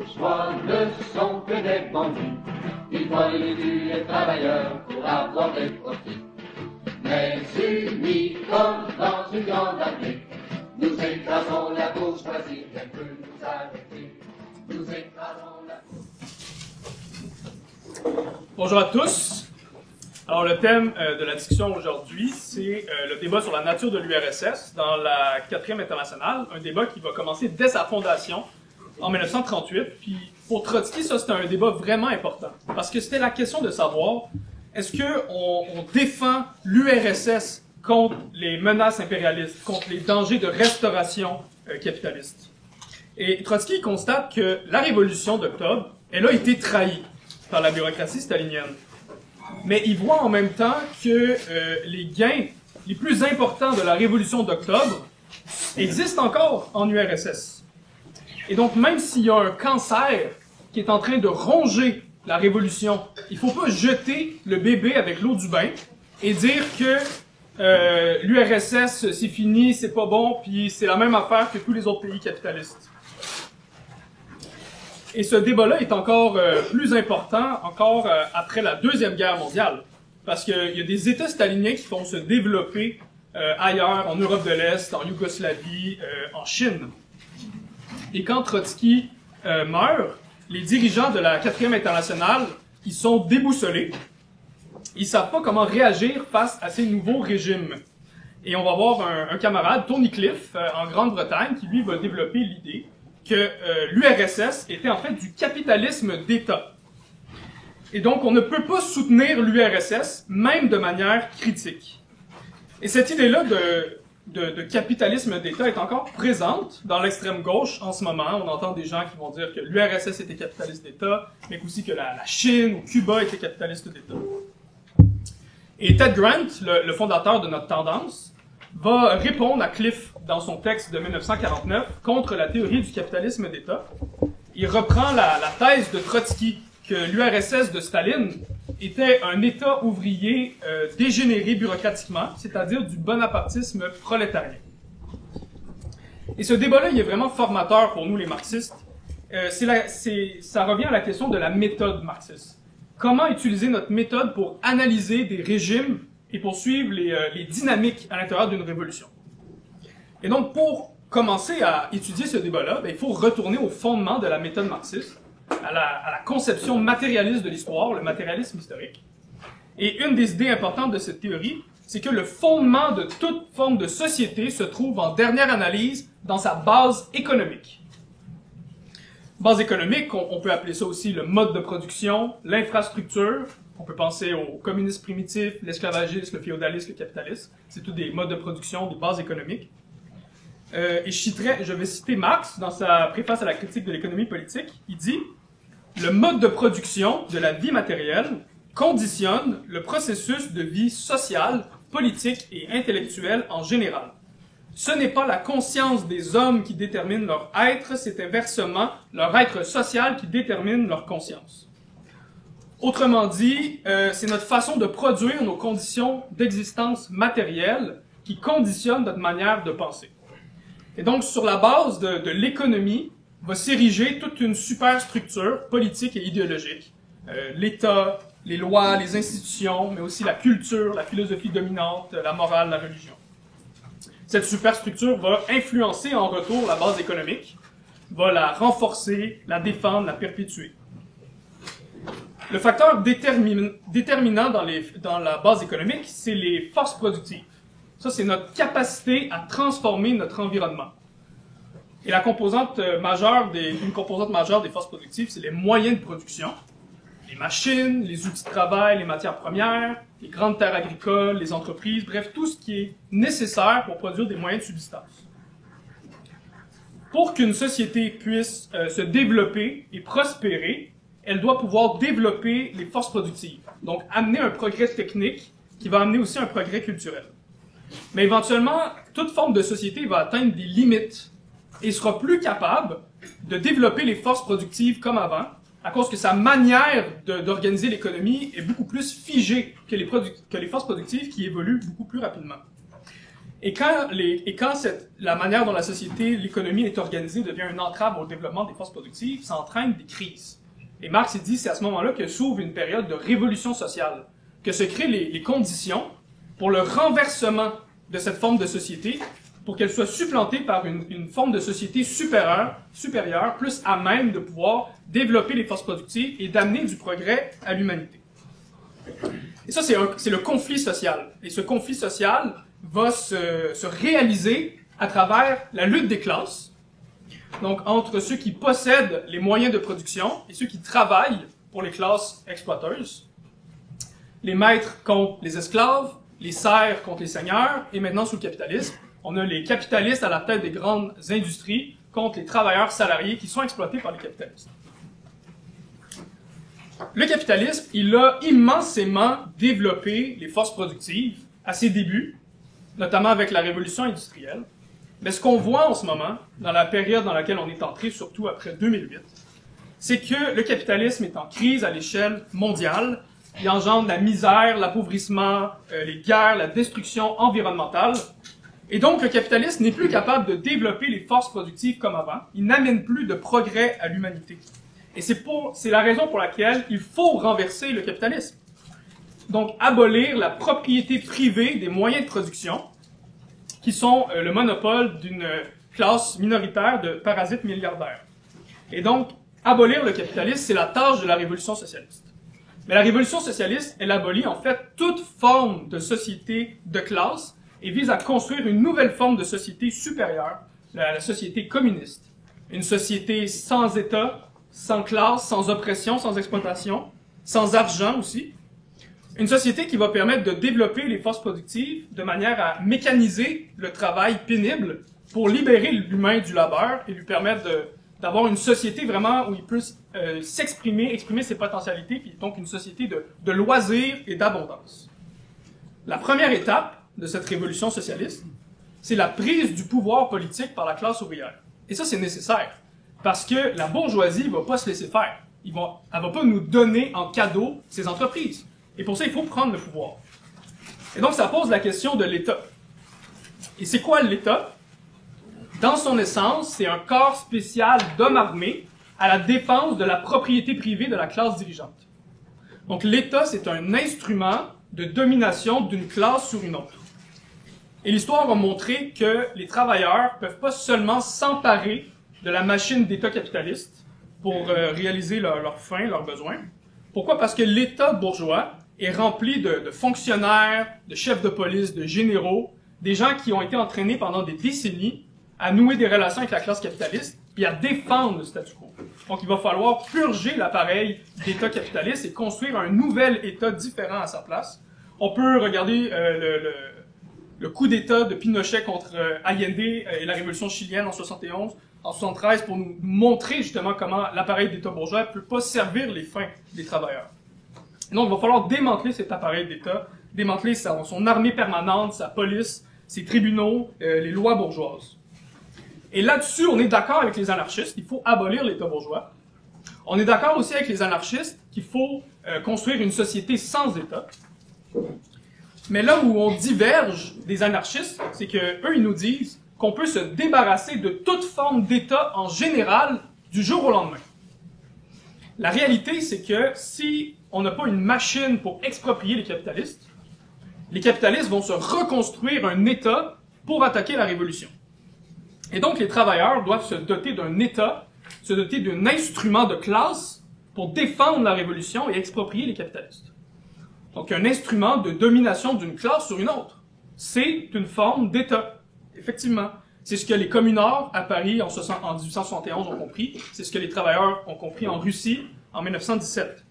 bourgeois ne sont que des bandits. Ils volent et tuent les travailleurs pour avoir des profits. Mais unis comme dans une grande armée, nous écrasons la bourgeoisie, elle peut nous arrêter. Nous écrasons la bourgeoisie. Bonjour à tous. Alors le thème de la discussion aujourd'hui, c'est le débat sur la nature de l'URSS dans la 4e internationale, un débat qui va commencer dès sa fondation en 1938. Puis pour Trotsky, ça c'était un débat vraiment important, parce que c'était la question de savoir est-ce que on défend l'URSS contre les menaces impérialistes, contre les dangers de restauration capitaliste. Et Trotsky constate que la révolution d'octobre, elle a été trahie par la bureaucratie stalinienne. Mais il voit en même temps que les gains les plus importants de la révolution d'octobre existent encore en URSS. Et donc, même s'il y a un cancer qui est en train de ronger la révolution, il ne faut pas jeter le bébé avec l'eau du bain et dire que l'URSS, c'est fini, c'est pas bon, puis c'est la même affaire que tous les autres pays capitalistes. Et ce débat-là est encore plus important encore après la Deuxième Guerre mondiale, parce qu'il y a des États staliniens qui vont se développer ailleurs, en Europe de l'Est, en Yougoslavie, en Chine. Et quand Trotsky meurt, les dirigeants de la 4e internationale, ils sont déboussolés. Ils savent pas comment réagir face à ces nouveaux régimes. Et on va voir un camarade, Tony Cliff, en Grande-Bretagne, qui lui va développer l'idée que l'URSS était en fait du capitalisme d'État. Et donc, on ne peut pas soutenir l'URSS, même de manière critique. Et cette idée-là de capitalisme d'État est encore présente dans l'extrême gauche en ce moment. On entend des gens qui vont dire que l'URSS était capitaliste d'État, mais aussi que la Chine ou Cuba était capitaliste d'État. Et Ted Grant, le fondateur de notre tendance, va répondre à Cliff dans son texte de 1949 contre la théorie du capitalisme d'État. Il reprend la thèse de Trotsky que l'URSS de Staline était un État ouvrier dégénéré bureaucratiquement, c'est-à-dire du bonapartisme prolétarien. Et ce débat-là, il est vraiment formateur pour nous les marxistes. Ça revient à la question de la méthode marxiste. Comment utiliser notre méthode pour analyser des régimes et pour suivre les dynamiques à l'intérieur d'une révolution. Et donc, pour commencer à étudier ce débat-là, il faut retourner au fondement de la méthode marxiste, à la conception matérialiste de l'histoire, le matérialisme historique. Et une des idées importantes de cette théorie, c'est que le fondement de toute forme de société se trouve en dernière analyse dans sa base économique. Base économique, on peut appeler ça aussi le mode de production, l'infrastructure. On peut penser au communisme primitif, l'esclavagisme, le féodalisme, le capitalisme. C'est tous des modes de production, des bases économiques. Et je vais citer Marx dans sa préface à la critique de l'économie politique. Il dit « Le mode de production de la vie matérielle conditionne le processus de vie sociale, politique et intellectuelle en général. Ce n'est pas la conscience des hommes qui détermine leur être, c'est inversement leur être social qui détermine leur conscience. » Autrement dit, c'est notre façon de produire nos conditions d'existence matérielle qui conditionnent notre manière de penser. Et donc, sur la base de l'économie, va s'ériger toute une superstructure politique et idéologique. L'État, les lois, les institutions, mais aussi la culture, la philosophie dominante, la morale, la religion. Cette superstructure va influencer en retour la base économique, va la renforcer, la défendre, la perpétuer. Le facteur déterminant dans la base économique, c'est les forces productives. Ça, c'est notre capacité à transformer notre environnement. Et une composante majeure des forces productives, c'est les moyens de production. Les machines, les outils de travail, les matières premières, les grandes terres agricoles, les entreprises, bref, tout ce qui est nécessaire pour produire des moyens de subsistance. Pour qu'une société puisse se développer et prospérer, elle doit pouvoir développer les forces productives. Donc, amener un progrès technique qui va amener aussi un progrès culturel. Mais éventuellement, toute forme de société va atteindre des limites et sera plus capable de développer les forces productives comme avant, à cause que sa manière d'organiser l'économie est beaucoup plus figée que les forces productives qui évoluent beaucoup plus rapidement. Et quand la manière dont la société, l'économie est organisée devient une entrave au développement des forces productives, ça entraîne des crises. Et Marx dit, c'est à ce moment-là que s'ouvre une période de révolution sociale, que se créent les conditions pour le renversement de cette forme de société, pour qu'elle soit supplantée par une forme de société supérieure, plus à même de pouvoir développer les forces productives et d'amener du progrès à l'humanité. Et ça, c'est le conflit social. Et ce conflit social va se réaliser à travers la lutte des classes, donc entre ceux qui possèdent les moyens de production et ceux qui travaillent pour les classes exploiteuses, les maîtres contre les esclaves, les serfs contre les seigneurs, et maintenant sous le capitalisme, on a les capitalistes à la tête des grandes industries contre les travailleurs salariés qui sont exploités par les capitalistes. Le capitalisme, il a immensément développé les forces productives à ses débuts, notamment avec la révolution industrielle. Mais ce qu'on voit en ce moment, dans la période dans laquelle on est entré, surtout après 2008, c'est que le capitalisme est en crise à l'échelle mondiale. Il engendre la misère, l'appauvrissement, les guerres, la destruction environnementale. Et donc, le capitalisme n'est plus capable de développer les forces productives comme avant. Il n'amène plus de progrès à l'humanité. Et c'est la raison pour laquelle il faut renverser le capitalisme. Donc, abolir la propriété privée des moyens de production, qui sont le monopole d'une classe minoritaire de parasites milliardaires. Et donc, abolir le capitalisme, c'est la tâche de la révolution socialiste. Mais la révolution socialiste, elle abolit en fait toute forme de société de classe et vise à construire une nouvelle forme de société supérieure, la société communiste. Une société sans État, sans classe, sans oppression, sans exploitation, sans argent aussi. Une société qui va permettre de développer les forces productives de manière à mécaniser le travail pénible pour libérer l'humain du labeur et lui permettre d'avoir une société vraiment où il peut exprimer ses potentialités, puis donc une société de loisirs et d'abondance. La première étape de cette révolution socialiste, c'est la prise du pouvoir politique par la classe ouvrière. Et ça, c'est nécessaire, parce que la bourgeoisie va pas se laisser faire. Elle va pas nous donner en cadeau ses entreprises. Et pour ça, il faut prendre le pouvoir. Et donc, ça pose la question de l'État. Et c'est quoi l'État? Dans son essence, c'est un corps spécial d'hommes armés à la défense de la propriété privée de la classe dirigeante. Donc, l'État, c'est un instrument de domination d'une classe sur une autre. Et l'histoire va montrer que les travailleurs peuvent pas seulement s'emparer de la machine d'État capitaliste pour réaliser leurs fins, leurs besoins. Pourquoi? Parce que l'État bourgeois est rempli de fonctionnaires, de chefs de police, de généraux, des gens qui ont été entraînés pendant des décennies à nouer des relations avec la classe capitaliste puis à défendre le statu quo. Donc, il va falloir purger l'appareil d'État capitaliste et construire un nouvel État différent à sa place. On peut regarder le coup d'État de Pinochet contre Allende et la révolution chilienne en 71, en 73, pour nous montrer justement comment l'appareil d'État bourgeois ne peut pas servir les fins des travailleurs. Donc, il va falloir démanteler cet appareil d'État, démanteler son armée permanente, sa police, ses tribunaux, les lois bourgeoises. Et là-dessus, on est d'accord avec les anarchistes, il faut abolir l'État bourgeois. On est d'accord aussi avec les anarchistes qu'il faut construire une société sans État. Mais là où on diverge des anarchistes, c'est que eux, ils nous disent qu'on peut se débarrasser de toute forme d'État en général du jour au lendemain. La réalité, c'est que si on n'a pas une machine pour exproprier les capitalistes vont se reconstruire un État pour attaquer la révolution. Et donc, les travailleurs doivent se doter d'un État, se doter d'un instrument de classe pour défendre la révolution et exproprier les capitalistes. Donc, un instrument de domination d'une classe sur une autre. C'est une forme d'État, effectivement. C'est ce que les communards à Paris en 1871 ont compris. C'est ce que les travailleurs ont compris en Russie en 1917.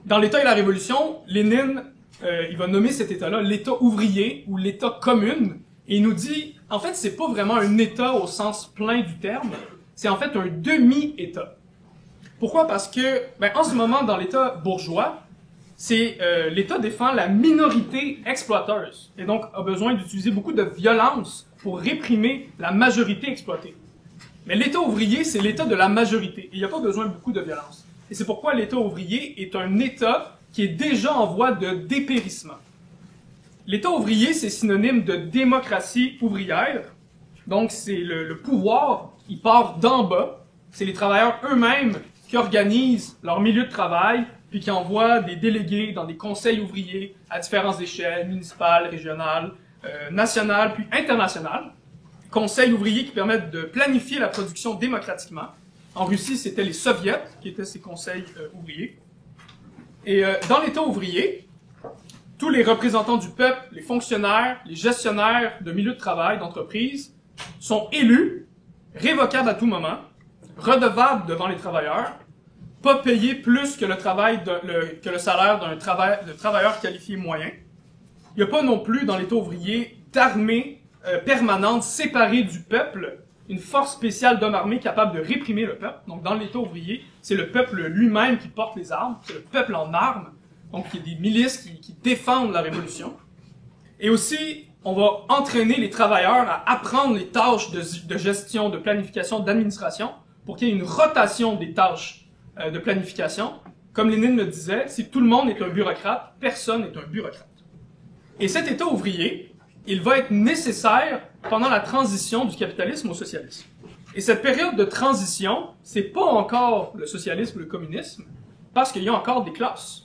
Dans l'État et la Révolution, Lénine, il va nommer cet État-là l'État ouvrier ou l'État commune. Et il nous dit, en fait, c'est pas vraiment un État au sens plein du terme. C'est en fait un demi-État. Pourquoi? Parce que, en ce moment, dans l'État bourgeois, l'État défend la minorité exploiteuse et donc a besoin d'utiliser beaucoup de violence pour réprimer la majorité exploitée. Mais l'État ouvrier, c'est l'État de la majorité et il n'y a pas besoin de beaucoup de violence. Et c'est pourquoi l'État ouvrier est un État qui est déjà en voie de dépérissement. L'État ouvrier, c'est synonyme de démocratie ouvrière. Donc, c'est le pouvoir, il part d'en bas. C'est les travailleurs eux-mêmes qui organisent leur milieu de travail, puis qui envoient des délégués dans des conseils ouvriers à différentes échelles, municipales, régionales, nationales, puis internationales. Conseils ouvriers qui permettent de planifier la production démocratiquement. En Russie, c'était les soviets qui étaient ces conseils ouvriers. Et dans l'État ouvrier, tous les représentants du peuple, les fonctionnaires, les gestionnaires de milieux de travail, d'entreprise, sont élus, révocables à tout moment, redevables devant les travailleurs, pas payés plus que le salaire d'un travailleur qualifié moyen. Il n'y a pas non plus dans l'État ouvrier d'armée permanente séparée du peuple, une force spéciale d'hommes armés capable de réprimer le peuple. Donc dans l'État ouvrier, c'est le peuple lui-même qui porte les armes, c'est le peuple en armes, donc il y a des milices qui défendent la révolution. Et aussi, on va entraîner les travailleurs à apprendre les tâches de gestion, de planification, d'administration, pour qu'il y ait une rotation des tâches de planification. Comme Lénine le disait, si tout le monde est un bureaucrate, personne n'est un bureaucrate. Et cet État ouvrier, il va être nécessaire pendant la transition du capitalisme au socialisme. Et cette période de transition, c'est pas encore le socialisme ou le communisme, parce qu'il y a encore des classes.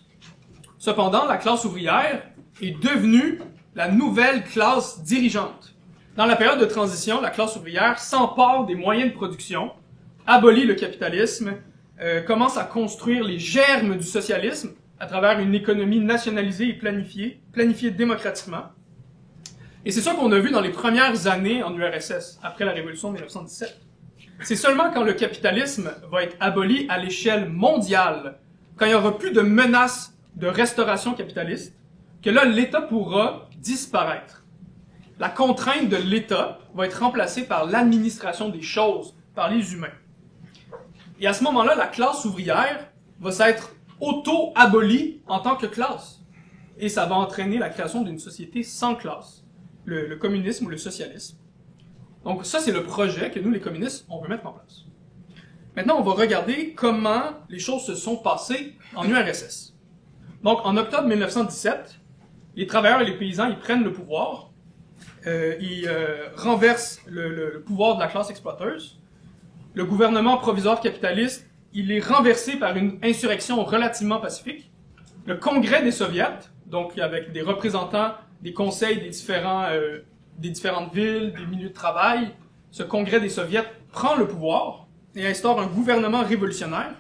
Cependant, la classe ouvrière est devenue la nouvelle classe dirigeante. Dans la période de transition, la classe ouvrière s'empare des moyens de production, abolit le capitalisme, commence à construire les germes du socialisme à travers une économie nationalisée et planifiée démocratiquement. Et c'est ça qu'on a vu dans les premières années en URSS, après la Révolution de 1917. C'est seulement quand le capitalisme va être aboli à l'échelle mondiale, quand il n'y aura plus de menaces de restauration capitaliste, que là, l'État pourra disparaître. La contrainte de l'État va être remplacée par l'administration des choses, par les humains. Et à ce moment-là, la classe ouvrière va s'être auto-abolie en tant que classe. Et ça va entraîner la création d'une société sans classe, le communisme ou le socialisme. Donc ça, c'est le projet que nous, les communistes, on veut mettre en place. Maintenant, on va regarder comment les choses se sont passées en URSS. Donc, en octobre 1917, les travailleurs et les paysans, ils prennent le pouvoir, ils renversent le pouvoir de la classe exploiteuse. Le gouvernement provisoire capitaliste, il est renversé par une insurrection relativement pacifique. Le Congrès des soviets, donc avec des représentants des conseils des différentes villes, des milieux de travail, ce Congrès des soviets prend le pouvoir et instaure un gouvernement révolutionnaire.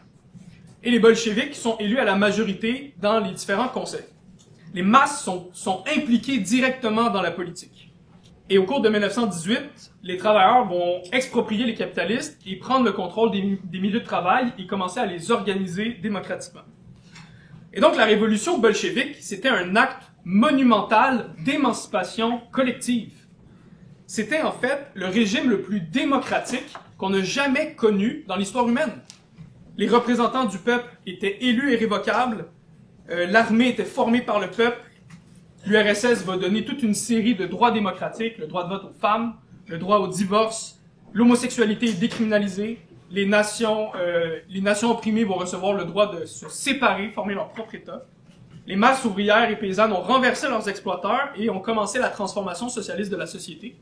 Et les bolcheviks sont élus à la majorité dans les différents conseils. Les masses sont impliquées directement dans la politique. Et au cours de 1918, les travailleurs vont exproprier les capitalistes et prendre le contrôle des milieux de travail et commencer à les organiser démocratiquement. Et donc la révolution bolchevique, c'était un acte monumental d'émancipation collective. C'était en fait le régime le plus démocratique qu'on a jamais connu dans l'histoire humaine. Les représentants du peuple étaient élus et irrévocables, l'armée était formée par le peuple, l'URSS va donner toute une série de droits démocratiques, le droit de vote aux femmes, le droit au divorce, l'homosexualité est décriminalisée, les nations opprimées vont recevoir le droit de se séparer, former leur propre État. Les masses ouvrières et paysannes ont renversé leurs exploiteurs et ont commencé la transformation socialiste de la société.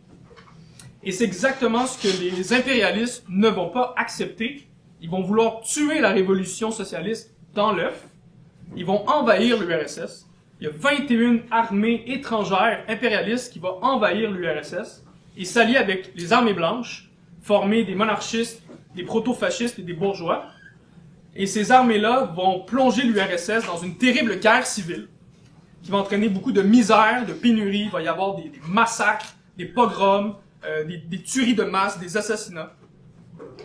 Et c'est exactement ce que les impérialistes ne vont pas accepter. Ils vont vouloir tuer la révolution socialiste dans l'œuf. Ils vont envahir l'URSS. Il y a 21 armées étrangères impérialistes qui vont envahir l'URSS et s'allier avec les armées blanches, former des monarchistes, des proto-fascistes et des bourgeois. Et ces armées-là vont plonger l'URSS dans une terrible guerre civile qui va entraîner beaucoup de misère, de pénurie. Il va y avoir des massacres, des pogroms, des tueries de masse, des assassinats.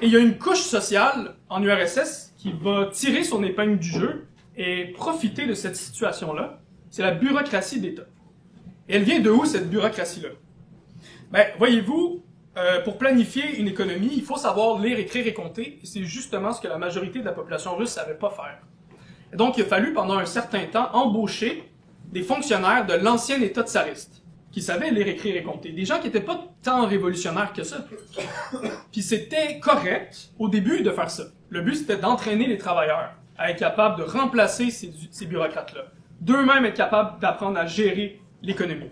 Et il y a une couche sociale en URSS qui va tirer son épingle du jeu et profiter de cette situation-là. C'est la bureaucratie d'État. Et elle vient de où, cette bureaucratie-là? Ben, voyez-vous, pour planifier une économie, il faut savoir lire, écrire et compter, et c'est justement ce que la majorité de la population russe ne savait pas faire. Et donc, il a fallu, pendant un certain temps, embaucher des fonctionnaires de l'ancien État tsariste, qui savaient lire, écrire et compter. Des gens qui n'étaient pas tant révolutionnaires que ça. Puis c'était correct, au début, de faire ça. Le but, c'était d'entraîner les travailleurs à être capables de remplacer ces bureaucrates-là. D'eux-mêmes être capables d'apprendre à gérer l'économie.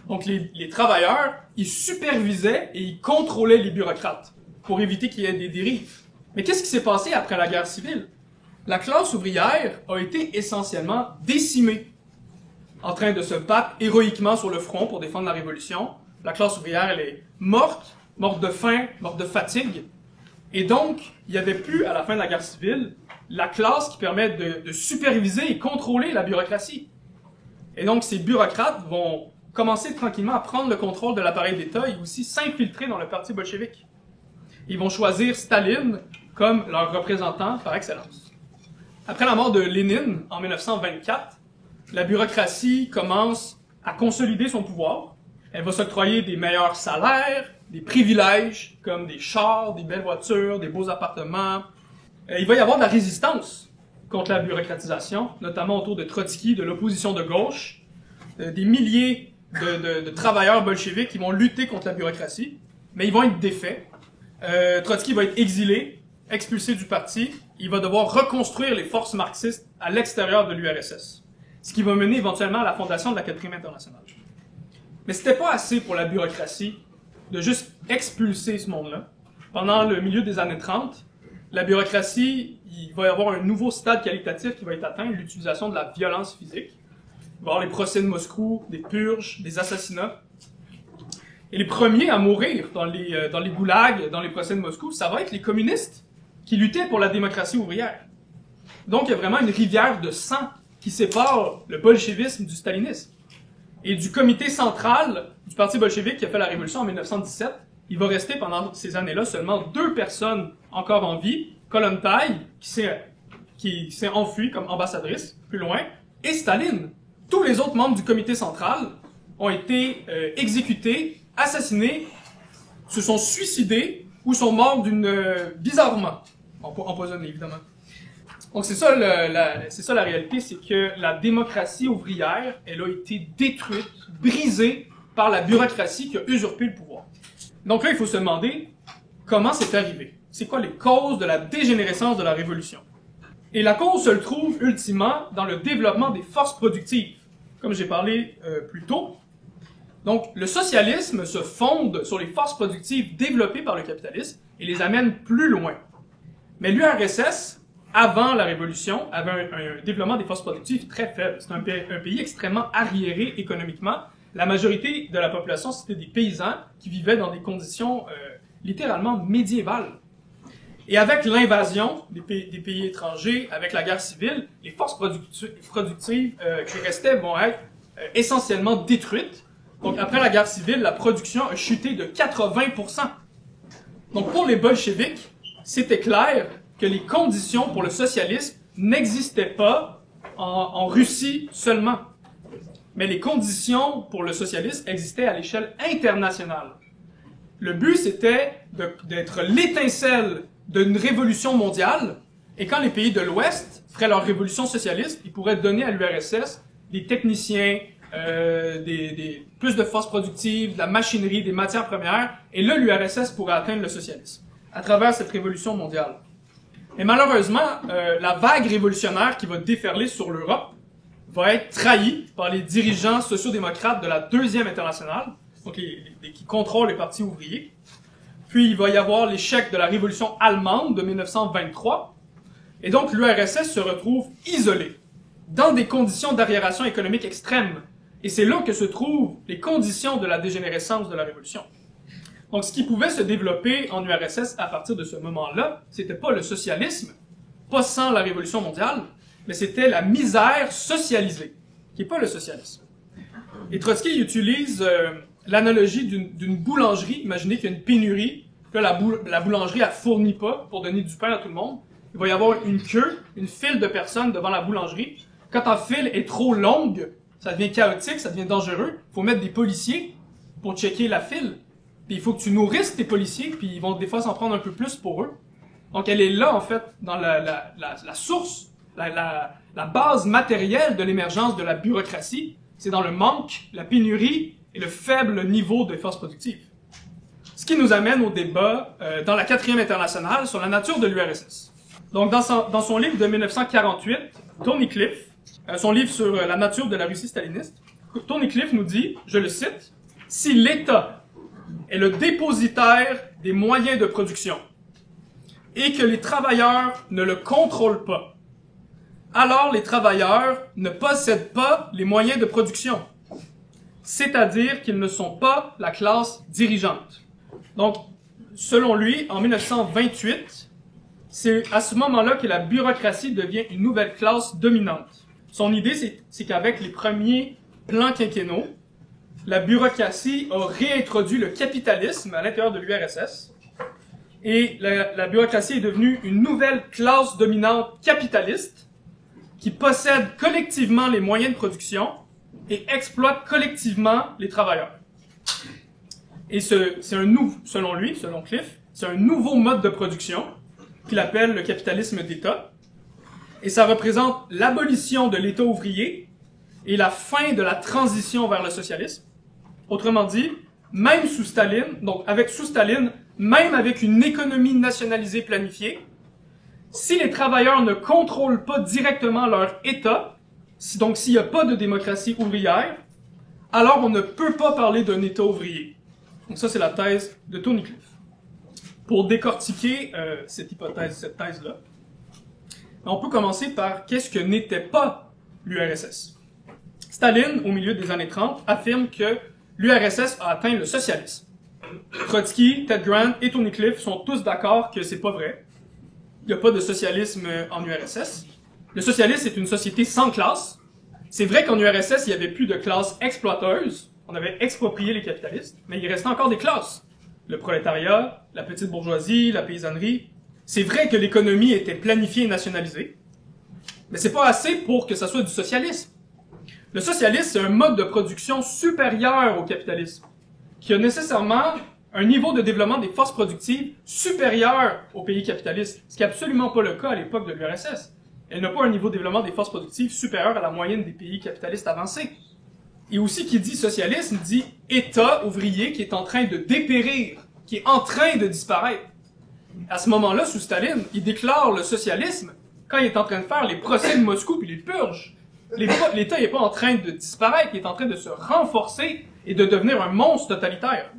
Donc les travailleurs, ils supervisaient et ils contrôlaient les bureaucrates pour éviter qu'il y ait des dérives. Mais qu'est-ce qui s'est passé après la guerre civile? La classe ouvrière a été essentiellement décimée, en train de se battre héroïquement sur le front pour défendre la révolution. La classe ouvrière, elle est morte de faim, morte de fatigue. Et donc, il n'y avait plus, à la fin de la guerre civile, la classe qui permet de superviser et contrôler la bureaucratie. Et donc, ces bureaucrates vont commencer tranquillement à prendre le contrôle de l'appareil d'État et aussi s'infiltrer dans le parti bolchevique. Ils vont choisir Staline comme leur représentant par excellence. Après la mort de Lénine, en 1924, la bureaucratie commence à consolider son pouvoir. Elle va s'octroyer des meilleurs salaires, des privilèges, comme des chars, des belles voitures, des beaux appartements. Il va y avoir de la résistance contre la bureaucratisation, notamment autour de Trotsky, de l'opposition de gauche, des milliers de travailleurs bolcheviques qui vont lutter contre la bureaucratie, mais ils vont être défaits. Trotsky va être exilé, expulsé du parti. Il va devoir reconstruire les forces marxistes à l'extérieur de l'URSS, ce qui va mener éventuellement à la fondation de la 4e internationale. Mais c'était pas assez pour la bureaucratie de juste expulser ce monde-là. Pendant le milieu des années 30, la bureaucratie, il va y avoir un nouveau stade qualitatif qui va être atteint, l'utilisation de la violence physique. Il va y avoir les procès de Moscou, des purges, des assassinats. Et les premiers à mourir dans les goulags, dans les procès de Moscou, ça va être les communistes qui luttaient pour la démocratie ouvrière. Donc, il y a vraiment une rivière de sang qui sépare le bolchevisme du stalinisme. Et du comité central du parti bolchevique qui a fait la révolution en 1917, il va rester pendant ces années-là seulement 2 personnes encore en vie, Kollontai, qui s'est enfuie comme ambassadrice, plus loin, et Staline. Tous les autres membres du comité central ont été exécutés, assassinés, se sont suicidés ou sont morts bizarrement, empoisonnés évidemment. Donc c'est ça la réalité, c'est que la démocratie ouvrière, elle a été détruite, brisée par la bureaucratie qui a usurpé le pouvoir. Donc là, il faut se demander comment c'est arrivé. C'est quoi les causes de la dégénérescence de la révolution? Et la cause se trouve ultimement dans le développement des forces productives, comme j'ai parlé plus tôt. Donc le socialisme se fonde sur les forces productives développées par le capitalisme et les amène plus loin. Mais l'URSS, avant la Révolution, avait un développement des forces productives très faible. C'est un pays extrêmement arriéré économiquement. La majorité de la population, c'était des paysans qui vivaient dans des conditions littéralement médiévales. Et avec l'invasion des pays étrangers, avec la guerre civile, les forces productives qui restaient vont être essentiellement détruites. Donc après la guerre civile, la production a chuté de 80%. Donc pour les bolcheviks, c'était clair que les conditions pour le socialisme n'existaient pas en Russie seulement. Mais les conditions pour le socialisme existaient à l'échelle internationale. Le but, c'était d'être l'étincelle d'une révolution mondiale, et quand les pays de l'Ouest feraient leur révolution socialiste, ils pourraient donner à l'URSS des techniciens, plus de forces productives, de la machinerie, des matières premières, et là, l'URSS pourrait atteindre le socialisme à travers cette révolution mondiale. Et malheureusement, la vague révolutionnaire qui va déferler sur l'Europe va être trahie par les dirigeants sociaux-démocrates de la Deuxième Internationale, donc qui contrôlent les partis ouvriers. Puis il va y avoir l'échec de la révolution allemande de 1923, et donc l'URSS se retrouve isolée, dans des conditions d'arriération économique extrême. Et c'est là que se trouvent les conditions de la dégénérescence de la révolution. Donc ce qui pouvait se développer en URSS à partir de ce moment-là, c'était pas le socialisme, pas sans la révolution mondiale, mais c'était la misère socialisée, qui est pas le socialisme. Et Trotsky utilise l'analogie d'une boulangerie. Imaginez qu'il y a une pénurie, que la boulangerie elle fournit pas pour donner du pain à tout le monde. Il va y avoir une queue, une file de personnes devant la boulangerie. Quand ta file est trop longue, ça devient chaotique, ça devient dangereux. Il faut mettre des policiers pour checker la file. Puis il faut que tu nourrisses tes policiers, puis ils vont des fois s'en prendre un peu plus pour eux. Donc elle est là, en fait, dans la source, la base matérielle de l'émergence de la bureaucratie. C'est dans le manque, la pénurie et le faible niveau des forces productives. Ce qui nous amène au débat dans la 4e internationale sur la nature de l'URSS. Donc dans son livre de 1948, Thornycliffe, son livre sur la nature de la Russie staliniste, Tony Cliff nous dit, je le cite, « Si l'État est le dépositaire des moyens de production et que les travailleurs ne le contrôlent pas, alors les travailleurs ne possèdent pas les moyens de production, c'est-à-dire qu'ils ne sont pas la classe dirigeante. » Donc, selon lui, en 1928, c'est à ce moment-là que la bureaucratie devient une nouvelle classe dominante. Son idée, c'est qu'avec les premiers plans quinquennaux, la bureaucratie a réintroduit le capitalisme à l'intérieur de l'URSS, et la bureaucratie est devenue une nouvelle classe dominante capitaliste qui possède collectivement les moyens de production et exploite collectivement les travailleurs. Et selon lui, selon Cliff, c'est un nouveau mode de production qu'il appelle le capitalisme d'État. Et ça représente l'abolition de l'État ouvrier et la fin de la transition vers le socialisme. Autrement dit, même sous Staline, même avec une économie nationalisée planifiée, si les travailleurs ne contrôlent pas directement leur État, donc s'il n'y a pas de démocratie ouvrière, alors on ne peut pas parler d'un État ouvrier. Donc ça, c'est la thèse de Tony Cliff. Pour décortiquer cette thèse-là, on peut commencer par qu'est-ce que n'était pas l'URSS. Staline, au milieu des années 30, affirme que l'URSS a atteint le socialisme. Trotsky, Ted Grant et Tony Cliff sont tous d'accord que c'est pas vrai. Il n'y a pas de socialisme en URSS. Le socialisme est une société sans classe. C'est vrai qu'en URSS, il n'y avait plus de classe exploiteuse. On avait exproprié les capitalistes, mais il restait encore des classes. Le prolétariat, la petite bourgeoisie, la paysannerie. C'est vrai que l'économie était planifiée et nationalisée, mais c'est pas assez pour que ça soit du socialisme. Le socialisme, c'est un mode de production supérieur au capitalisme, qui a nécessairement un niveau de développement des forces productives supérieur aux pays capitalistes, ce qui n'est absolument pas le cas à l'époque de l'URSS. Elle n'a pas un niveau de développement des forces productives supérieur à la moyenne des pays capitalistes avancés. Et aussi, qui dit socialisme, dit État ouvrier qui est en train de dépérir, qui est en train de disparaître. À ce moment-là, sous Staline, il déclare le socialisme quand il est en train de faire les procès de Moscou puis les purges. L'État n'est pas en train de disparaître, il est en train de se renforcer et de devenir un monstre totalitaire.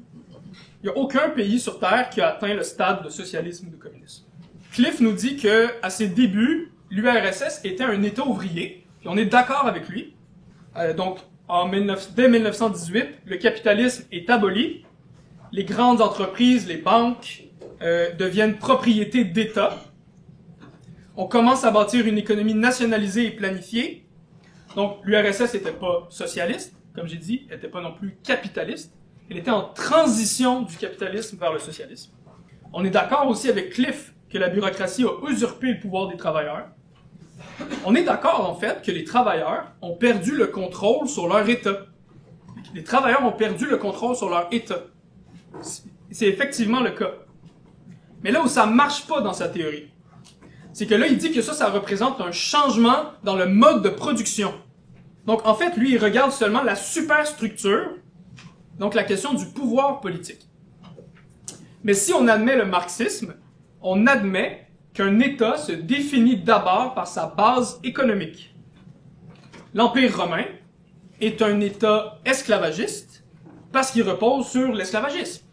Il n'y a aucun pays sur Terre qui a atteint le stade de socialisme ou de communisme. Cliff nous dit que, à ses débuts, l'URSS était un État ouvrier, et on est d'accord avec lui. Donc, dès 1918, le capitalisme est aboli, les grandes entreprises, les banques, deviennent propriété d'État. On commence à bâtir une économie nationalisée et planifiée. Donc, l'URSS n'était pas socialiste, comme j'ai dit, elle n'était pas non plus capitaliste. Elle était en transition du capitalisme vers le socialisme. On est d'accord aussi avec Cliff que la bureaucratie a usurpé le pouvoir des travailleurs. On est d'accord, en fait, que les travailleurs ont perdu le contrôle sur leur État. Les travailleurs ont perdu le contrôle sur leur État. C'est effectivement le cas. Mais là où ça marche pas dans sa théorie, c'est que là, il dit que ça représente un changement dans le mode de production. Donc, en fait, lui, il regarde seulement la superstructure, donc la question du pouvoir politique. Mais si on admet le marxisme, on admet qu'un État se définit d'abord par sa base économique. L'Empire romain est un État esclavagiste parce qu'il repose sur l'esclavagisme.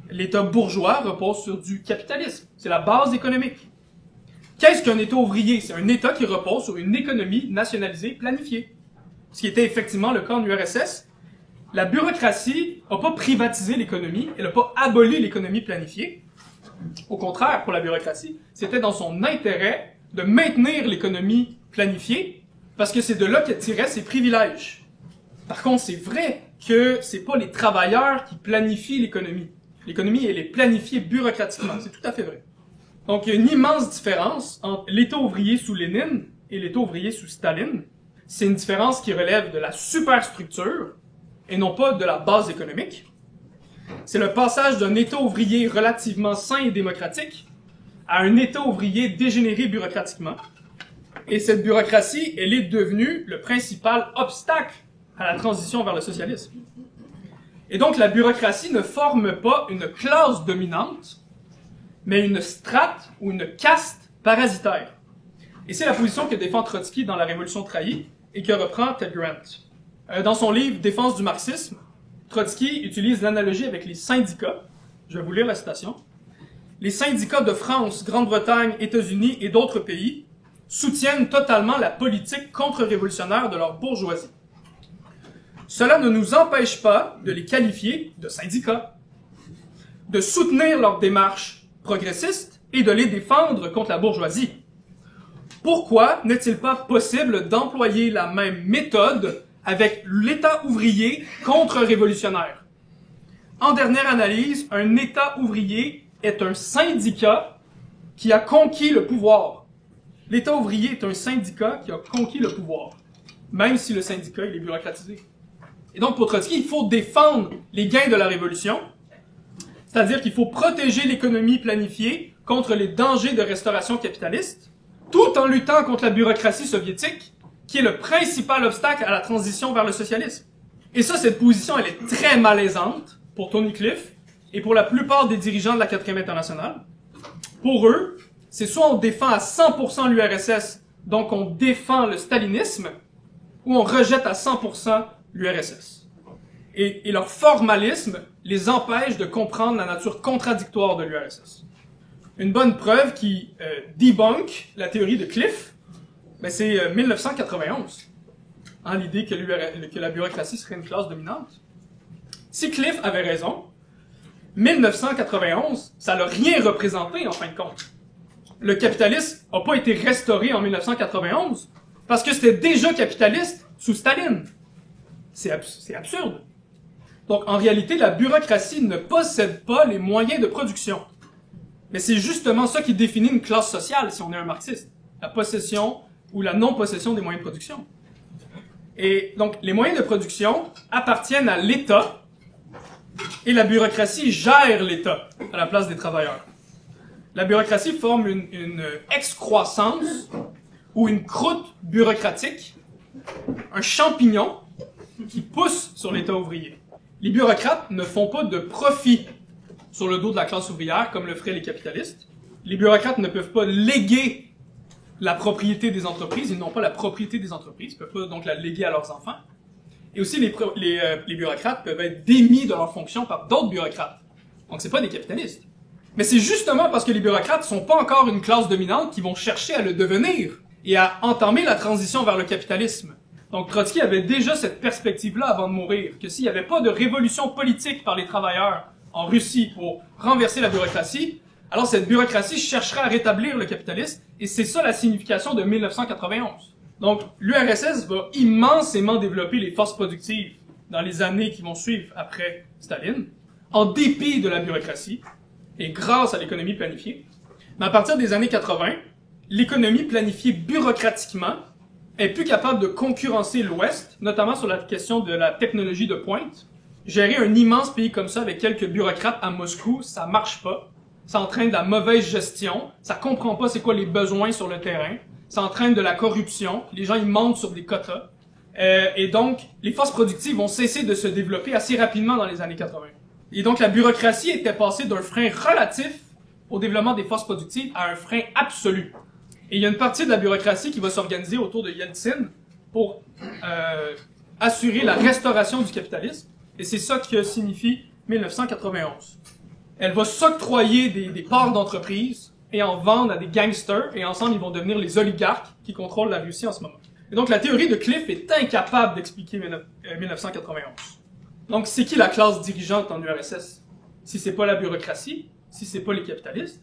L'État bourgeois repose sur du capitalisme. C'est la base économique. Qu'est-ce qu'un État ouvrier? C'est un État qui repose sur une économie nationalisée planifiée. Ce qui était effectivement le cas en URSS. La bureaucratie n'a pas privatisé l'économie, elle n'a pas aboli l'économie planifiée. Au contraire, pour la bureaucratie, c'était dans son intérêt de maintenir l'économie planifiée, parce que c'est de là qu'elle tirait ses privilèges. Par contre, c'est vrai que c'est pas les travailleurs qui planifient l'économie. L'économie, elle est planifiée bureaucratiquement. C'est tout à fait vrai. Donc, il y a une immense différence entre l'État ouvrier sous Lénine et l'État ouvrier sous Staline. C'est une différence qui relève de la superstructure et non pas de la base économique. C'est le passage d'un État ouvrier relativement sain et démocratique à un État ouvrier dégénéré bureaucratiquement. Et cette bureaucratie, elle est devenue le principal obstacle à la transition vers le socialisme. Et donc, la bureaucratie ne forme pas une classe dominante, mais une strate ou une caste parasitaire. Et c'est la position que défend Trotsky dans La Révolution trahie et que reprend Ted Grant. Dans son livre « Défense du marxisme », Trotsky utilise l'analogie avec les syndicats. Je vais vous lire la citation. « Les syndicats de France, Grande-Bretagne, États-Unis et d'autres pays soutiennent totalement la politique contre-révolutionnaire de leur bourgeoisie. Cela ne nous empêche pas de les qualifier de syndicats, de soutenir leur démarche progressiste et de les défendre contre la bourgeoisie. Pourquoi n'est-il pas possible d'employer la même méthode avec l'État ouvrier contre-révolutionnaire? En dernière analyse, un État ouvrier est un syndicat qui a conquis le pouvoir. L'État ouvrier est un syndicat qui a conquis le pouvoir, même si le syndicat il est bureaucratisé. Et donc, pour Trotsky, il faut défendre les gains de la Révolution, c'est-à-dire qu'il faut protéger l'économie planifiée contre les dangers de restauration capitaliste, tout en luttant contre la bureaucratie soviétique, qui est le principal obstacle à la transition vers le socialisme. Et ça, cette position, elle est très malaisante pour Tony Cliff et pour la plupart des dirigeants de la 4e internationale. Pour eux, c'est soit on défend à 100% l'URSS, donc on défend le stalinisme, ou on rejette à 100% l'URSS. Et leur formalisme les empêche de comprendre la nature contradictoire de l'URSS. Une bonne preuve qui debunk la théorie de Cliff, ben c'est 1991, l'idée que la bureaucratie serait une classe dominante. Si Cliff avait raison, 1991, ça n'a rien représenté en fin de compte. Le capitalisme n'a pas été restauré en 1991 parce que c'était déjà capitaliste sous Staline. C'est absurde. Donc, en réalité, la bureaucratie ne possède pas les moyens de production. Mais c'est justement ça qui définit une classe sociale, si on est un marxiste. La possession ou la non-possession des moyens de production. Et donc, les moyens de production appartiennent à l'État et la bureaucratie gère l'État à la place des travailleurs. La bureaucratie forme une excroissance ou une croûte bureaucratique, un champignon qui pousse sur l'État ouvrier. Les bureaucrates ne font pas de profit sur le dos de la classe ouvrière comme le feraient les capitalistes. Les bureaucrates ne peuvent pas léguer la propriété des entreprises, ils n'ont pas la propriété des entreprises, ils ne peuvent pas donc la léguer à leurs enfants. Et aussi, les bureaucrates peuvent être démis de leurs fonctions par d'autres bureaucrates. Donc, c'est pas des capitalistes. Mais c'est justement parce que les bureaucrates sont pas encore une classe dominante qu'ils vont chercher à le devenir et à entamer la transition vers le capitalisme. Donc, Trotsky avait déjà cette perspective-là avant de mourir, que s'il n'y avait pas de révolution politique par les travailleurs en Russie pour renverser la bureaucratie, alors cette bureaucratie chercherait à rétablir le capitalisme, et c'est ça la signification de 1991. Donc, l'URSS va immensément développer les forces productives dans les années qui vont suivre après Staline, en dépit de la bureaucratie, et grâce à l'économie planifiée. Mais à partir des années 80, l'économie planifiée bureaucratiquement est plus capable de concurrencer l'Ouest, notamment sur la question de la technologie de pointe. Gérer un immense pays comme ça avec quelques bureaucrates à Moscou, ça marche pas. Ça entraîne de la mauvaise gestion, ça comprend pas c'est quoi les besoins sur le terrain, ça entraîne de la corruption, les gens ils montent sur des quotas. Et donc, les forces productives vont cesser de se développer assez rapidement dans les années 80. Et donc, la bureaucratie était passée d'un frein relatif au développement des forces productives à un frein absolu. Et il y a une partie de la bureaucratie qui va s'organiser autour de Yeltsin pour assurer la restauration du capitalisme. Et c'est ça que signifie 1991. Elle va s'octroyer des parts d'entreprise et en vendre à des gangsters, et ensemble, ils vont devenir les oligarques qui contrôlent la Russie en ce moment. Et donc, la théorie de Cliff est incapable d'expliquer 1991. Donc, c'est qui la classe dirigeante en URSS? Si c'est pas la bureaucratie, si c'est pas les capitalistes,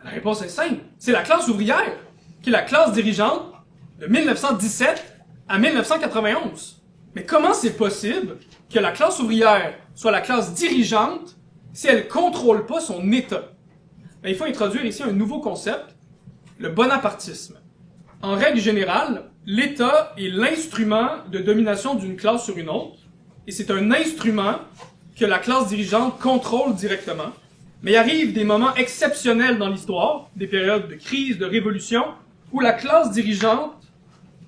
la réponse est simple. C'est la classe ouvrière, qui est la classe dirigeante de 1917 à 1991. Mais comment c'est possible que la classe ouvrière soit la classe dirigeante si elle contrôle pas son État? Ben, il faut introduire ici un nouveau concept, le bonapartisme. En règle générale, l'État est l'instrument de domination d'une classe sur une autre, et c'est un instrument que la classe dirigeante contrôle directement. Mais il arrive des moments exceptionnels dans l'histoire, des périodes de crise, de révolution, où la classe dirigeante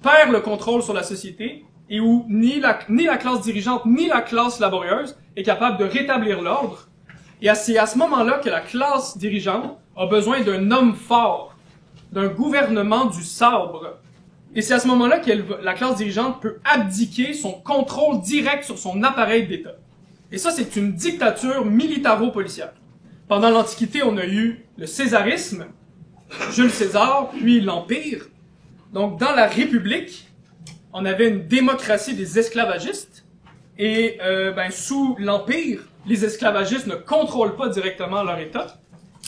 perd le contrôle sur la société et où ni la classe dirigeante ni la classe laborieuse est capable de rétablir l'ordre. Et c'est à ce moment-là que la classe dirigeante a besoin d'un homme fort, d'un gouvernement du sabre, Et c'est à ce moment-là que la classe dirigeante peut abdiquer son contrôle direct sur son appareil d'État. Et ça, c'est une dictature militaro-policière. Pendant l'Antiquité, on a eu le césarisme, Jules César, puis l'Empire. Donc, dans la République, on avait une démocratie des esclavagistes. Et sous l'Empire, les esclavagistes ne contrôlent pas directement leur État.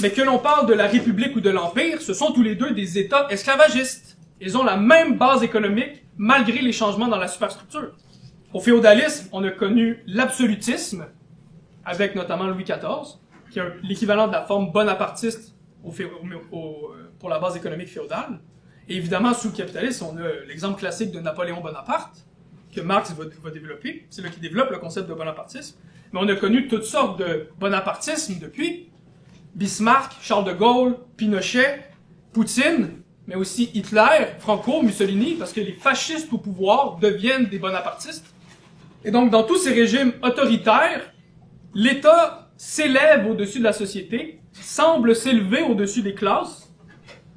Mais que l'on parle de la République ou de l'Empire, ce sont tous les deux des États esclavagistes. Ils ont la même base économique, malgré les changements dans la superstructure. Au féodalisme, on a connu l'absolutisme, avec notamment Louis XIV, qui est l'équivalent de la forme bonapartiste pour la base économique féodale. Et évidemment, sous le capitalisme, on a l'exemple classique de Napoléon Bonaparte, que Marx va développer. C'est là qu'il développe le concept de bonapartisme. Mais on a connu toutes sortes de bonapartisme depuis. Bismarck, Charles de Gaulle, Pinochet, Poutine, mais aussi Hitler, Franco, Mussolini, parce que les fascistes au pouvoir deviennent des bonapartistes. Et donc, dans tous ces régimes autoritaires, l'État s'élève au-dessus de la société, semble s'élever au-dessus des classes.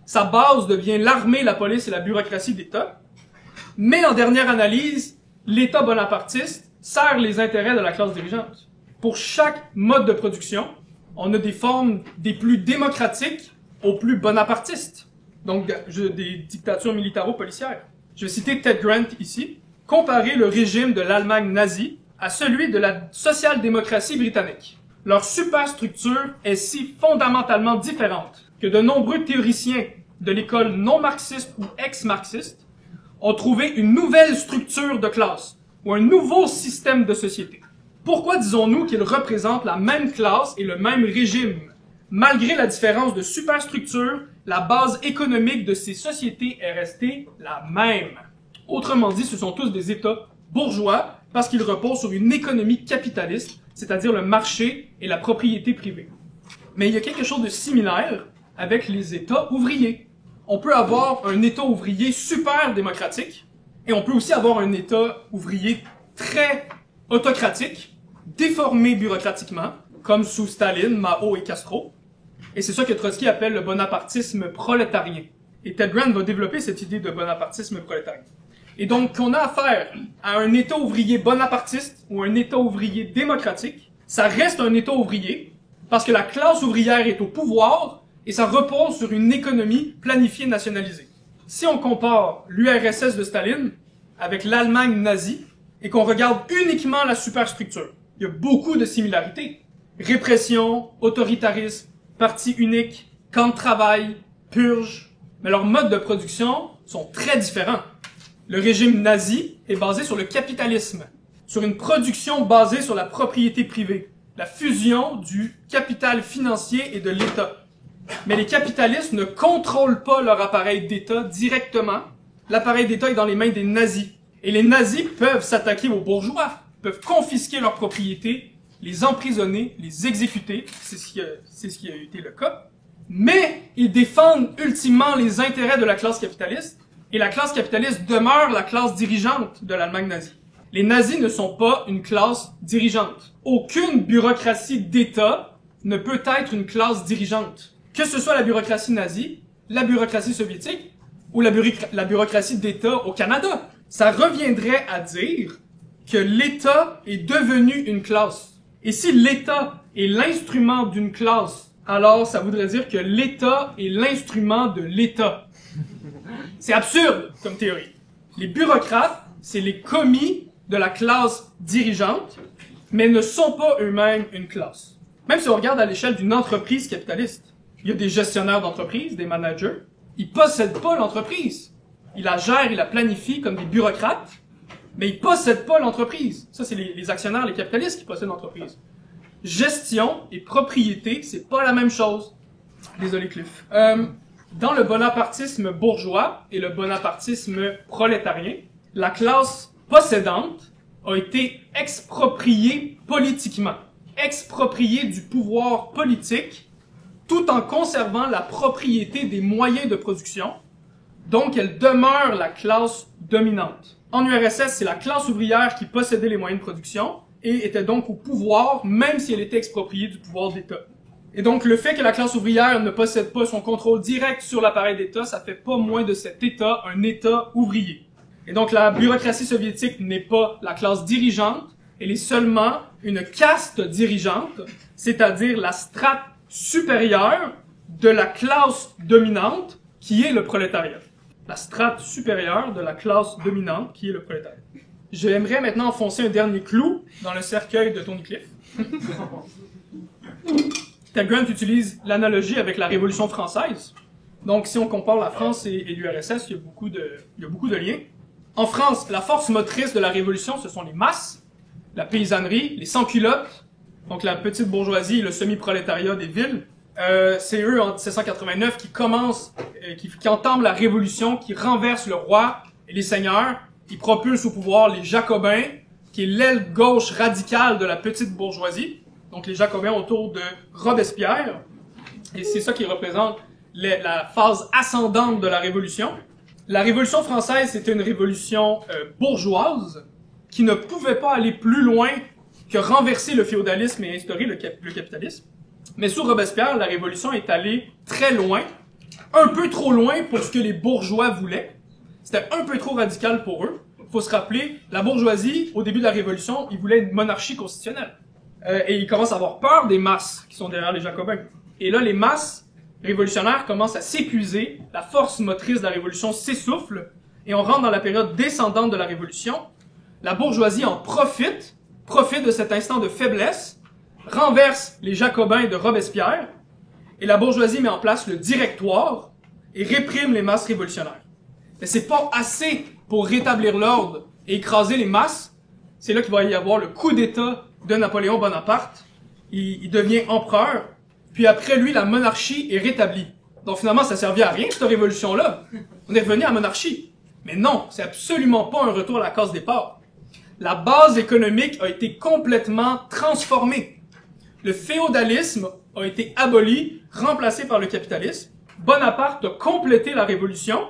Sa base devient l'armée, la police et la bureaucratie d'État. Mais en dernière analyse, l'État bonapartiste sert les intérêts de la classe dirigeante. Pour chaque mode de production, on a des formes des plus démocratiques aux plus bonapartistes. Donc, des dictatures militaro-policières. Je vais citer Ted Grant ici. Comparer le régime de l'Allemagne nazie à celui de la social-démocratie britannique. Leur superstructure est si fondamentalement différente que de nombreux théoriciens de l'école non marxiste ou ex-marxiste ont trouvé une nouvelle structure de classe ou un nouveau système de société. Pourquoi disons-nous qu'ils représentent la même classe et le même régime? Malgré la différence de superstructure, la base économique de ces sociétés est restée la même. Autrement dit, ce sont tous des États bourgeois parce qu'ils reposent sur une économie capitaliste, c'est-à-dire le marché et la propriété privée. Mais il y a quelque chose de similaire avec les États ouvriers. On peut avoir un État ouvrier super démocratique et on peut aussi avoir un État ouvrier très autocratique, déformé bureaucratiquement, comme sous Staline, Mao et Castro. Et c'est ça que Trotsky appelle le bonapartisme prolétarien. Et Ted Grant va développer cette idée de bonapartisme prolétarien. Et donc, qu'on a affaire à un État ouvrier bonapartiste ou un État ouvrier démocratique, ça reste un État ouvrier parce que la classe ouvrière est au pouvoir et ça repose sur une économie planifiée nationalisée. Si on compare l'URSS de Staline avec l'Allemagne nazie et qu'on regarde uniquement la superstructure, il y a beaucoup de similarités. Répression, autoritarisme, parti unique, camp de travail, purge. Mais leurs modes de production sont très différents. Le régime nazi est basé sur le capitalisme, sur une production basée sur la propriété privée, la fusion du capital financier et de l'État. Mais les capitalistes ne contrôlent pas leur appareil d'État directement. L'appareil d'État est dans les mains des nazis. Et les nazis peuvent s'attaquer aux bourgeois, peuvent confisquer leurs propriétés, les emprisonner, les exécuter. C'est ce qui a été le cas. Mais ils défendent ultimement les intérêts de la classe capitaliste. Et la classe capitaliste demeure la classe dirigeante de l'Allemagne nazie. Les nazis ne sont pas une classe dirigeante. Aucune bureaucratie d'État ne peut être une classe dirigeante. Que ce soit la bureaucratie nazie, la bureaucratie soviétique ou la bureaucratie d'État au Canada. Ça reviendrait à dire que l'État est devenu une classe. Et si l'État est l'instrument d'une classe, alors ça voudrait dire que l'État est l'instrument de l'État. C'est absurde comme théorie. Les bureaucrates, c'est les commis de la classe dirigeante, mais ne sont pas eux-mêmes une classe. Même si on regarde à l'échelle d'une entreprise capitaliste, il y a des gestionnaires d'entreprise, des managers, ils possèdent pas l'entreprise. Ils la gèrent, ils la planifient comme des bureaucrates, mais ils possèdent pas l'entreprise. Ça, c'est les actionnaires, les capitalistes qui possèdent l'entreprise. Gestion et propriété, c'est pas la même chose. Désolé, Cliff. Dans le bonapartisme bourgeois et le bonapartisme prolétarien, la classe possédante a été expropriée politiquement, expropriée du pouvoir politique, tout en conservant la propriété des moyens de production, donc elle demeure la classe dominante. En URSS, c'est la classe ouvrière qui possédait les moyens de production et était donc au pouvoir, même si elle était expropriée du pouvoir d'État. Et donc, le fait que la classe ouvrière ne possède pas son contrôle direct sur l'appareil d'État, ça fait pas moins de cet État un État ouvrier. Et donc, la bureaucratie soviétique n'est pas la classe dirigeante, elle est seulement une caste dirigeante, c'est-à-dire la strate supérieure de la classe dominante, qui est le prolétariat. La strate supérieure de la classe dominante, qui est le prolétariat. J'aimerais maintenant enfoncer un dernier clou dans le cercueil de Tony Cliff. Ted Grant utilise l'analogie avec la Révolution française. Donc, si on compare la France et l'URSS, il y a beaucoup de liens. En France, la force motrice de la Révolution, ce sont les masses, la paysannerie, les sans-culottes, donc la petite bourgeoisie et le semi-prolétariat des villes. C'est eux, en 1789, qui commencent, qui entament la Révolution, qui renversent le roi et les seigneurs, qui propulsent au pouvoir les Jacobins, qui est l'aile gauche radicale de la petite bourgeoisie. Donc les Jacobins autour de Robespierre. Et c'est ça qui représente la phase ascendante de la Révolution. La Révolution française, c'était une révolution bourgeoise qui ne pouvait pas aller plus loin que renverser le féodalisme et instaurer le capitalisme. Mais sous Robespierre, la Révolution est allée très loin, un peu trop loin pour ce que les bourgeois voulaient. C'était un peu trop radical pour eux. Faut se rappeler, la bourgeoisie, au début de la Révolution, ils voulaient une monarchie constitutionnelle. Et ils commencent à avoir peur des masses qui sont derrière les Jacobins. Et là, les masses révolutionnaires commencent à s'épuiser, la force motrice de la Révolution s'essouffle, et on rentre dans la période descendante de la Révolution. La bourgeoisie en profite de cet instant de faiblesse, renverse les Jacobins de Robespierre, et la bourgeoisie met en place le directoire et réprime les masses révolutionnaires. Mais c'est pas assez pour rétablir l'ordre et écraser les masses. C'est là qu'il va y avoir le coup d'État de Napoléon Bonaparte. Il devient empereur, puis après lui, la monarchie est rétablie. Donc finalement, ça servait à rien, cette révolution-là. On est revenu à la monarchie. Mais non, c'est absolument pas un retour à la case départ. La base économique a été complètement transformée. Le féodalisme a été aboli, remplacé par le capitalisme. Bonaparte a complété la révolution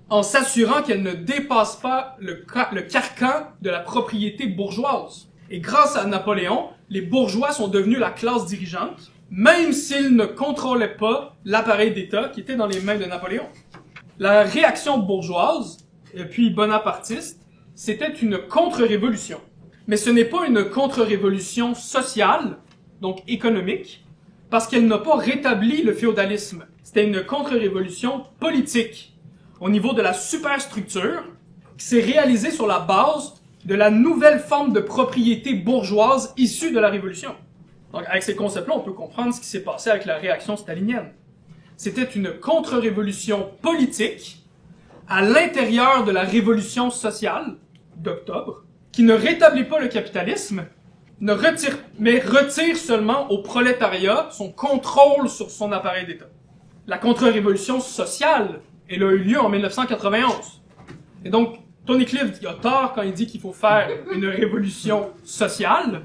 en s'assurant qu'elle ne dépasse pas le carcan de la propriété bourgeoise. Et grâce à Napoléon, les bourgeois sont devenus la classe dirigeante, même s'ils ne contrôlaient pas l'appareil d'État qui était dans les mains de Napoléon. La réaction bourgeoise, puis bonapartiste, c'était une contre-révolution. Mais ce n'est pas une contre-révolution sociale, donc économique, parce qu'elle n'a pas rétabli le féodalisme. C'était une contre-révolution politique, au niveau de la superstructure, qui s'est réalisée sur la base de la nouvelle forme de propriété bourgeoise issue de la Révolution. Donc, avec ces concepts-là, on peut comprendre ce qui s'est passé avec la réaction stalinienne. C'était une contre-révolution politique à l'intérieur de la révolution sociale d'octobre, qui ne rétablit pas le capitalisme, mais retire seulement au prolétariat son contrôle sur son appareil d'État. La contre-révolution sociale, elle a eu lieu en 1991. Et donc, Tony Cliff a tort quand il dit qu'il faut faire une révolution sociale.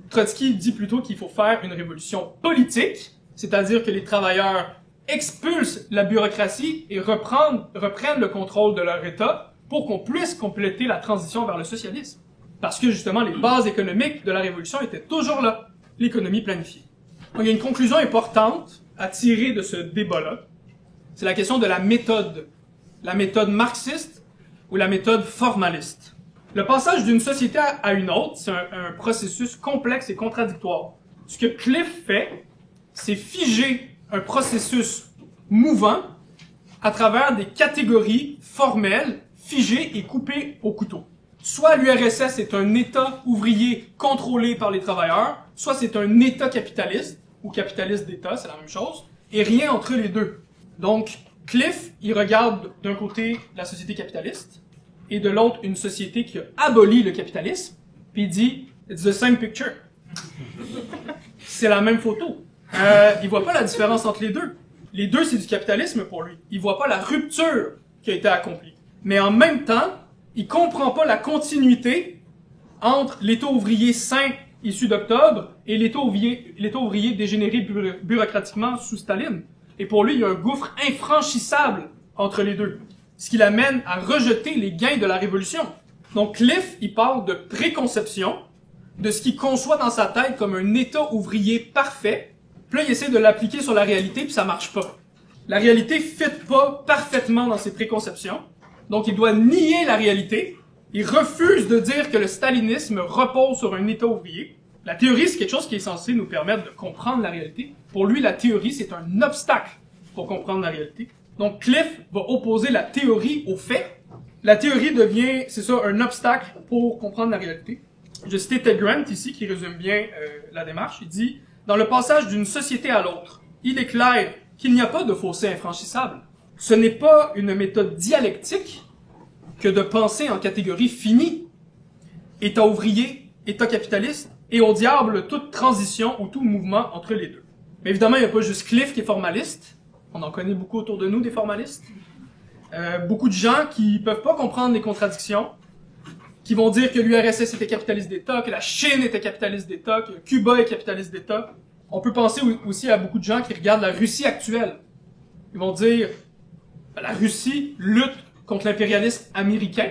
Trotsky dit plutôt qu'il faut faire une révolution politique, c'est-à-dire que les travailleurs expulsent la bureaucratie et reprennent le contrôle de leur État pour qu'on puisse compléter la transition vers le socialisme. Parce que justement, les bases économiques de la révolution étaient toujours là, l'économie planifiée. Donc, il y a une conclusion importante à tirer de ce débat-là. C'est la question de la méthode marxiste ou la méthode formaliste. Le passage d'une société à une autre, c'est un processus complexe et contradictoire. Ce que Cliff fait, c'est figer un processus mouvant à travers des catégories formelles, figées et coupées au couteau. Soit l'URSS est un État ouvrier contrôlé par les travailleurs, soit c'est un État capitaliste, ou capitaliste d'État, c'est la même chose, et rien entre les deux. Donc, Cliff, il regarde d'un côté la société capitaliste, et de l'autre une société qui a aboli le capitalisme, puis il dit « It's the same picture ». C'est la même photo. Il voit pas la différence entre les deux. Les deux, c'est du capitalisme pour lui. Il voit pas la rupture qui a été accomplie. Mais en même temps, il comprend pas la continuité entre l'État ouvrier sain issu d'Octobre et l'État ouvrier dégénéré bureaucratiquement sous Staline. Et pour lui, il y a un gouffre infranchissable entre les deux, ce qui l'amène à rejeter les gains de la Révolution. Donc Cliff, il parle de préconception, de ce qu'il conçoit dans sa tête comme un État ouvrier parfait, Puis là, il essaie de l'appliquer sur la réalité, puis ça marche pas. La réalité fit pas parfaitement dans ses préconceptions. Donc, il doit nier la réalité. Il refuse de dire que le stalinisme repose sur un État ouvrier. La théorie, c'est quelque chose qui est censé nous permettre de comprendre la réalité. Pour lui, la théorie, c'est un obstacle pour comprendre la réalité. Donc, Cliff va opposer la théorie aux faits. La théorie devient, c'est ça, un obstacle pour comprendre la réalité. Je cite Ted Grant ici, qui résume bien la démarche. Il dit, « Dans le passage d'une société à l'autre, il est clair qu'il n'y a pas de fossé infranchissable. Ce n'est pas une méthode dialectique que de penser en catégories finies. État ouvrier, État capitaliste, et au diable toute transition ou tout mouvement entre les deux. » Mais évidemment, il n'y a pas juste Cliff qui est formaliste. On en connaît beaucoup autour de nous, des formalistes. Beaucoup de gens qui peuvent pas comprendre les contradictions, qui vont dire que l'URSS était capitaliste d'État, que la Chine était capitaliste d'État, que Cuba est capitaliste d'État. On peut penser aussi à beaucoup de gens qui regardent la Russie actuelle. Ils vont dire, la Russie lutte contre l'impérialisme américain,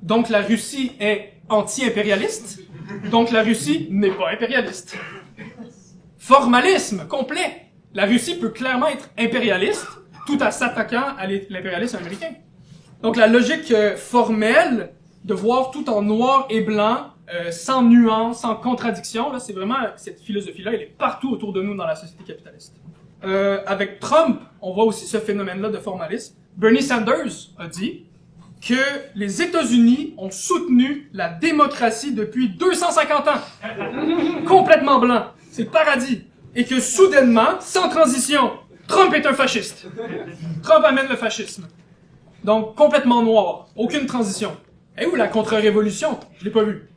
donc la Russie est anti-impérialiste, donc la Russie n'est pas impérialiste. Formalisme complet. La Russie peut clairement être impérialiste, tout en s'attaquant à l'impérialisme américain. Donc la logique formelle de voir tout en noir et blanc, sans nuance, sans contradiction, là, c'est vraiment cette philosophie-là, elle est partout autour de nous dans la société capitaliste. Avec Trump, on voit aussi ce phénomène-là de formalisme. Bernie Sanders a dit que les États-Unis ont soutenu la démocratie depuis 250 ans. Complètement blanc. C'est le paradis. Et que soudainement, sans transition, Trump est un fasciste. Trump amène le fascisme. Donc, complètement noir. Aucune transition. Et où la contre-révolution? Je l'ai pas vu.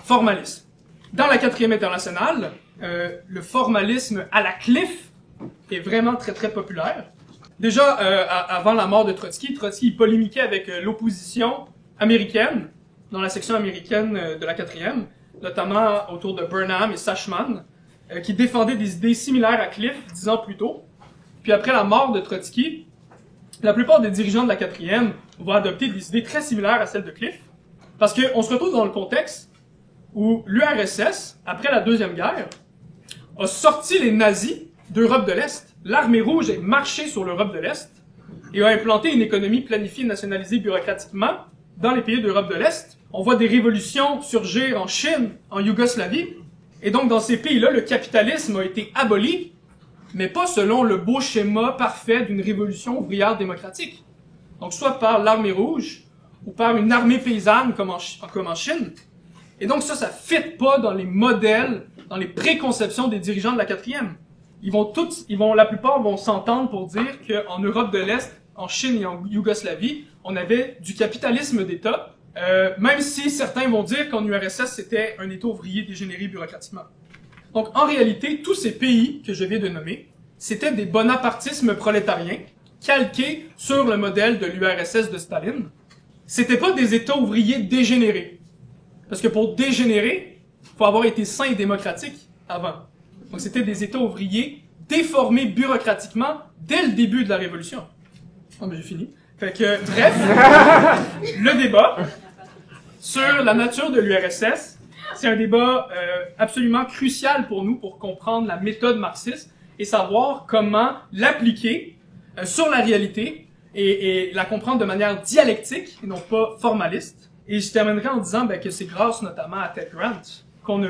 Formalisme. Dans la 4e internationale, le formalisme à la Cliff est vraiment très très populaire. Déjà, avant la mort de Trotsky, Trotsky polémiquait avec l'opposition américaine, dans la section américaine de la 4e, notamment autour de Burnham et Sachman, qui défendaient des idées similaires à Cliff 10 ans plus tôt. Puis après la mort de Trotsky, la plupart des dirigeants de la 4e vont adopter des idées très similaires à celles de Cliff, parce qu'on se retrouve dans le contexte où l'URSS, après la Deuxième Guerre, a sorti les nazis d'Europe de l'Est. L'armée rouge a marché sur l'Europe de l'Est et a implanté une économie planifiée et nationalisée bureaucratiquement dans les pays d'Europe de l'Est. On voit des révolutions surgir en Chine, en Yougoslavie. Et donc, dans ces pays-là, le capitalisme a été aboli, mais pas selon le beau schéma parfait d'une révolution ouvrière démocratique. Donc, soit par l'armée rouge, ou par une armée paysanne comme en Chine. Et donc, ça fit pas dans les modèles, dans les préconceptions des dirigeants de la 4e. La plupart vont s'entendre pour dire qu'en Europe de l'Est, en Chine et en Yougoslavie, on avait du capitalisme d'État, même si certains vont dire qu'en URSS, c'était un État ouvrier dégénéré bureaucratiquement. Donc, en réalité, tous ces pays que je viens de nommer, c'était des bonapartismes prolétariens, calqués sur le modèle de l'URSS de Staline. C'était pas des États ouvriers dégénérés. Parce que pour dégénérer, il faut avoir été sain et démocratique avant. Donc, c'était des États ouvriers déformés bureaucratiquement dès le début de la Révolution. Oh, mais j'ai fini. Fait que, bref, le débat sur la nature de l'URSS, c'est un débat absolument crucial pour nous pour comprendre la méthode marxiste et savoir comment l'appliquer sur la réalité et la comprendre de manière dialectique et non pas formaliste. Et je terminerai en disant que c'est grâce notamment à Ted Grant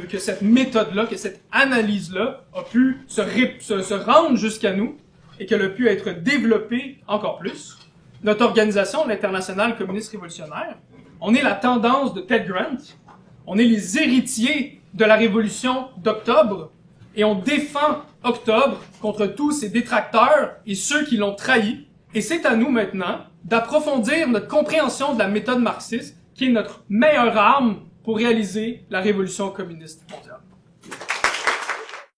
que cette méthode-là, que cette analyse-là a pu se rendre jusqu'à nous et qu'elle a pu être développée encore plus. Notre organisation, l'Internationale communiste révolutionnaire, on est la tendance de Ted Grant, on est les héritiers de la révolution d'octobre et on défend Octobre contre tous ses détracteurs et ceux qui l'ont trahi. Et c'est à nous maintenant d'approfondir notre compréhension de la méthode marxiste qui est notre meilleure arme pour réaliser la révolution communiste mondiale.